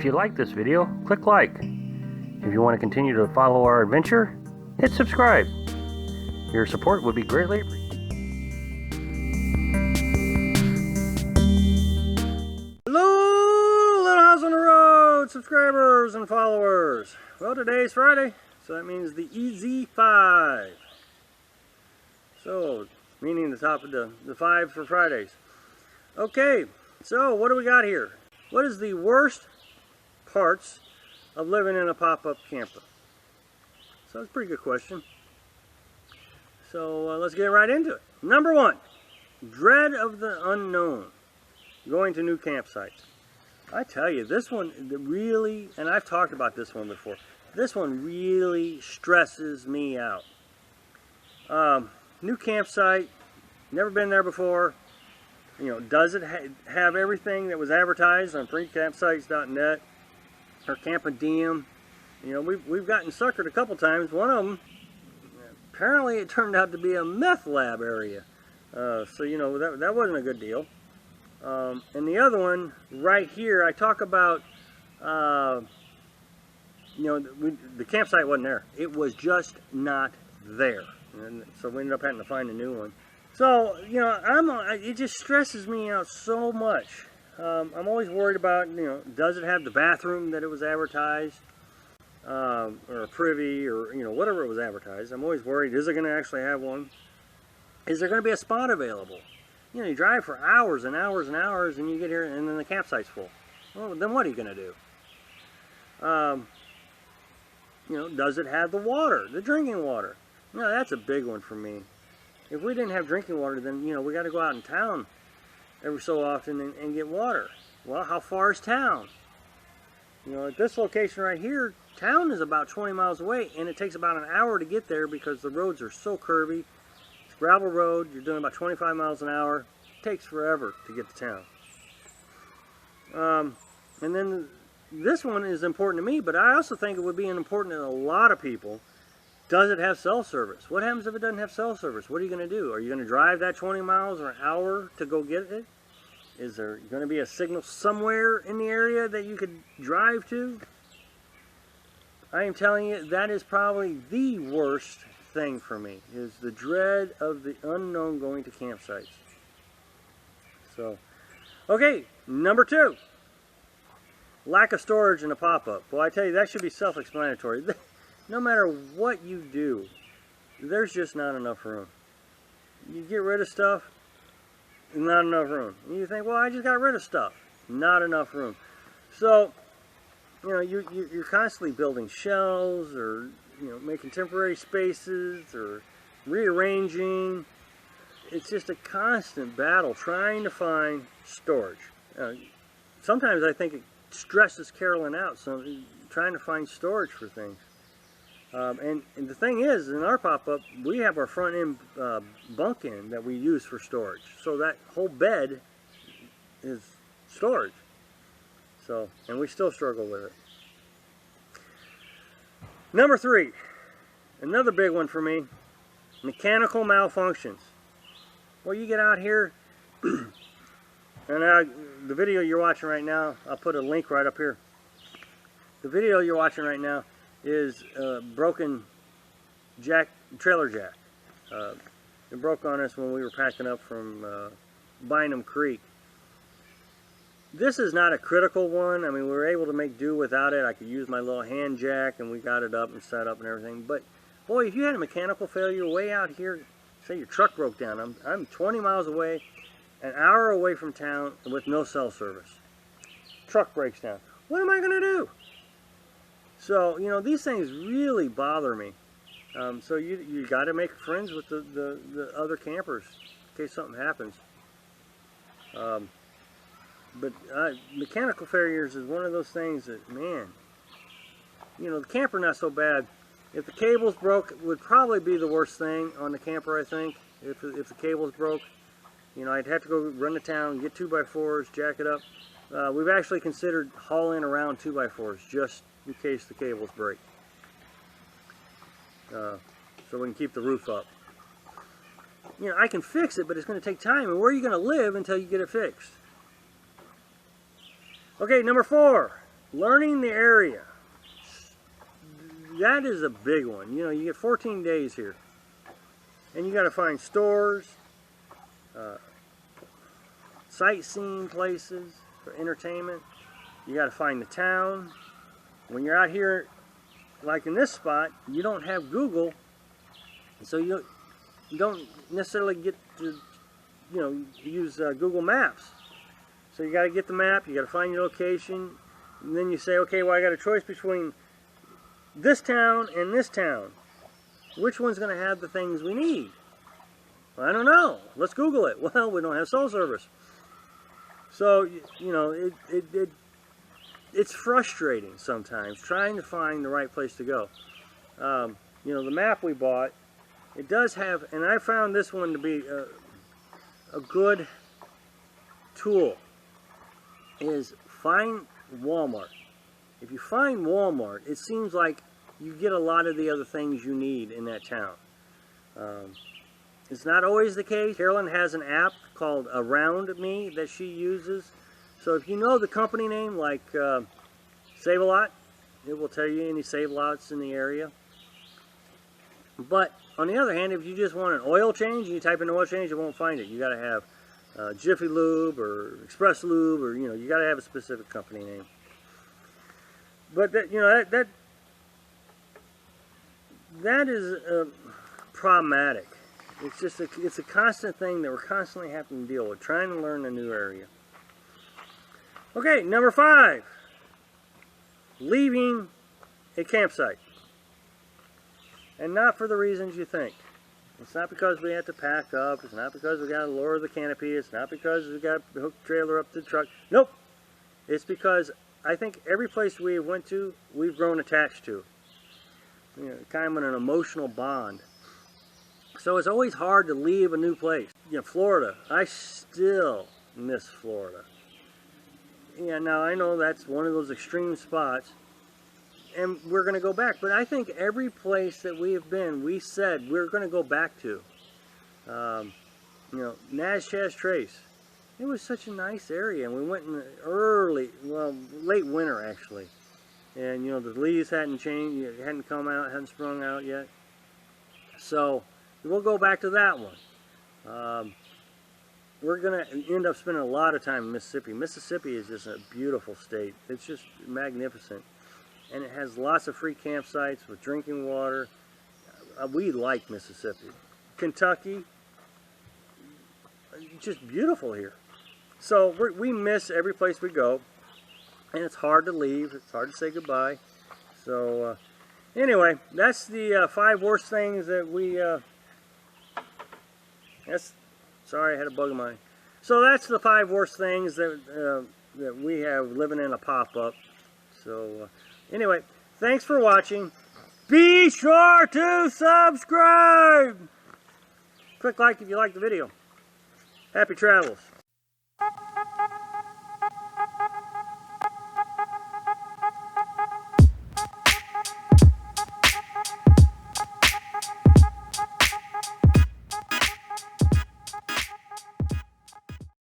If you like this video, click like. If you want to continue to follow our adventure, hit subscribe. Your support would be greatly appreciated. Hello, Little House on the Road subscribers and followers. Well, today's Friday, so that means the EZ5. So, meaning the top of the 5 for Fridays. Okay, so what do we got here? What is the worst parts of living in a pop-up camper? So that's a pretty good question. So let's get right into it. Number 1, dread of the unknown. Going to new campsites. I tell you, this one really, and I've talked about this one before, this one really stresses me out. New campsite, never been there before. You know, does it have everything that was advertised on freecampsites.net or Campadiem? You know, we've gotten suckered a couple times. One of them, apparently it turned out to be a meth lab area. So, you know, that wasn't a good deal. And the other one, right here, I talk about, you know, the campsite wasn't there. It was just not there. And so we ended up having to find a new one. So, you know, it just stresses me out so much. I'm always worried about, you know, does it have the bathroom that it was advertised? Or a privy, or, you know, whatever it was advertised. I'm always worried, is it going to actually have one? Is there going to be a spot available? You know, you drive for hours and hours and hours, and you get here, and then the campsite's full. Well, then what are you going to do? You know, does it have the water, the drinking water? No, that's a big one for me. If we didn't have drinking water, then, you know, we got to go out in town every so often and get water. Well, how far is town? You know, at this location right here, town is about 20 miles away, and it takes about an hour to get there because the roads are so curvy. It's gravel road, you're doing about 25 miles an hour. It takes forever to get to town. And then this one is important to me, but I also think it would be important to a lot of people. Does it have cell service? What happens if it doesn't have cell service? What are you going to do? Are you going to drive that 20 miles or an hour to go get it? Is there going to be a signal somewhere in the area that you could drive to? I am telling you, that is probably the worst thing for me, is the dread of the unknown going to campsites. So, okay, number 2. Lack of storage in a pop-up. Well, I tell you, that should be self-explanatory. No matter what you do, there's just not enough room. You get rid of stuff, not enough room. And you think, well, I just got rid of stuff. Not enough room. So, you know, you're constantly building shelves, or, you know, making temporary spaces, or rearranging. It's just a constant battle trying to find storage. Sometimes I think it stresses Carolyn out, so trying to find storage for things. And the thing is, in our pop-up, we have our front end bunk in that we use for storage. So that whole bed is storage. So, and we still struggle with it. Number 3, another big one for me, mechanical malfunctions. Well, you get out here, and the video you're watching right now, I'll put a link right up here. The video you're watching right now is broken trailer jack. It broke on us when we were packing up from Bynum Creek. This is not a critical one. I mean, we were able to make do without it. I could use my little hand jack, and we got it up and set up and everything. But boy, if you had a mechanical failure way out here, say your truck broke down, I'm 20 miles away, an hour away from town with no cell service. Truck breaks down. What am I going to do? So, you know, these things really bother me. So you got to make friends with the other campers in case something happens. But mechanical failures is one of those things that, man, you know, the camper not so bad. If the cables broke, it would probably be the worst thing on the camper, I think. If the cables broke, you know, I'd have to go run to town, get 2x4s, jack it up. We've actually considered hauling around 2x4s just in case the cables break, so we can keep the roof up. You know, I can fix it, but it's going to take time, and where are you going to live until you get it fixed? Okay, number 4, learning the area. That is a big one. You know, you get 14 days here. And you got to find stores, sightseeing places for entertainment. You got to find the town. When you're out here, like in this spot, you don't have Google, so you don't necessarily get to, you know, use Google Maps. So you got to get the map, you got to find your location, and then you say, okay, well, I got a choice between this town and this town. Which one's going to have the things we need? Well, I don't know. Let's Google it. Well, we don't have cell service. So, you know, it's frustrating sometimes trying to find the right place to go. You know, the map we bought, it does have, and I found this one to be a good tool, is find Walmart. If you find Walmart, it seems like you get a lot of the other things you need in that town. It's not always the case. Carolyn has an app called Around Me that she uses. So if you know the company name, like Save-A-Lot, it will tell you any Save-A-Lots in the area. But on the other hand, if you just want an oil change, and you type in oil change, you won't find it. You got to have Jiffy Lube or Express Lube, or you know, you got to have a specific company name. But that, you know, that is problematic. It's just it's a constant thing that we're constantly having to deal with, trying to learn a new area. Okay, number 5, leaving a campsite. And not for the reasons you think. It's not because we have to pack up, it's not because we got to lower the canopy, it's not because we got to hook the trailer up to the truck. Nope. It's because I think every place we went to, we've grown attached to. You know, kind of an emotional bond. So it's always hard to leave a new place. You know, Florida, I still miss Florida. Yeah, now I know that's one of those extreme spots, and we're going to go back. But I think every place that we have been, we said we're going to go back to. You know, Natchez Trace. It was such a nice area, and we went in the early, well, late winter actually. And you know, the leaves hadn't changed, it hadn't come out, hadn't sprung out yet. So we'll go back to that one. We're going to end up spending a lot of time in Mississippi. Mississippi is just a beautiful state. It's just magnificent. And it has lots of free campsites with drinking water. We like Mississippi. Kentucky, just beautiful here. So we miss every place we go. And it's hard to leave. It's hard to say goodbye. So anyway, that's the 5 worst things that we... Sorry, I had a bug in mine. So that's the 5 worst things that that we have living in a pop-up. So anyway, thanks for watching. Be sure to subscribe. Click like if you like the video. Happy travels.